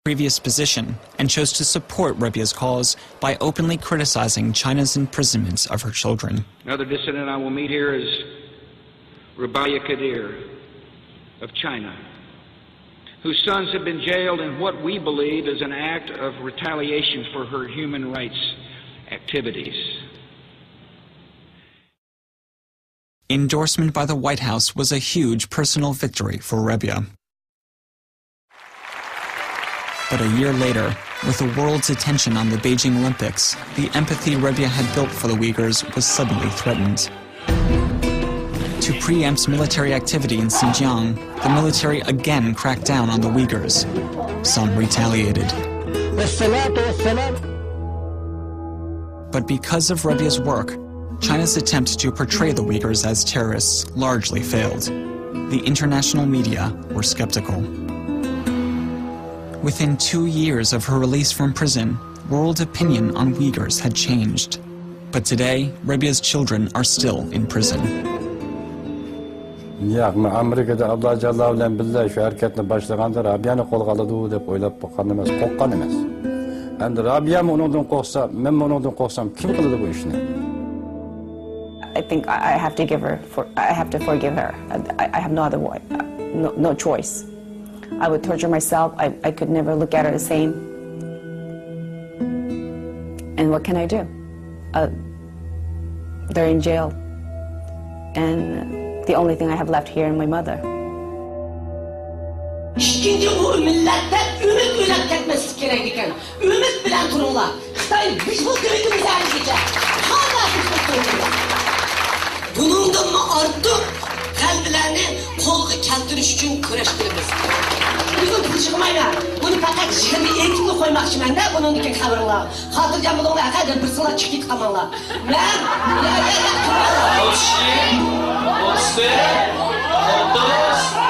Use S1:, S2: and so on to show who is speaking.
S1: previous position and chose to support Rebia's cause by openly criticizing China's imprisonment of her children.
S2: Another dissident I will meet here is Rabia Kadir of China, whose sons have been jailed in what we believe is an act of retaliation for her human rights activities.
S1: Endorsement by the White House was a huge personal victory for Rebia. But a year later, with the world's attention on the Beijing Olympics, the empathy Rebia had built for the Uyghurs was suddenly threatened. To preempt military activity in Xinjiang, the military again cracked down on the Uyghurs. Some retaliated. But because of Rebia's work, China's attempt to portray the Uyghurs as terrorists largely failed. The international media were skeptical. Within 2 years of her release from prison, world opinion on Uyghurs had changed. But today, Rebia's children are still in prison.
S3: Amerika'da Allah Jalla bilen billahi şu hareketini başlaganda Rabia'nı kolga aladı dep oylap bakkan emas, kokkan emas. Endi Rabia mı onundan korksa, men mi onundan korksam kim kıldı bu işini?
S4: I think I have to give her, I have to forgive her. I have no other way, no choice. I would torture myself. I could never look at her the same. And what can I do? They're in jail. And the only thing I have left here is my mother.
S5: İkinci bu milletten ümit bilen ketmesi gerekirken, ümit bilen kurumlar. Xitay biz bu ümitimizi ergece. Hala biz bu kurumlar. Bunundan mı artık kalbilerini kolga keltiriş için kurashtirimiz. Bizim pul çıkmayla, bunu fakat şimdi eğitimli koymak için ben de bunun için kavrılar. Hatırcan bulunlar, hadi bir sıla çıkıp kamanlar. Ben, ya,
S6: Hoşçi, hoşçi, hoşçi,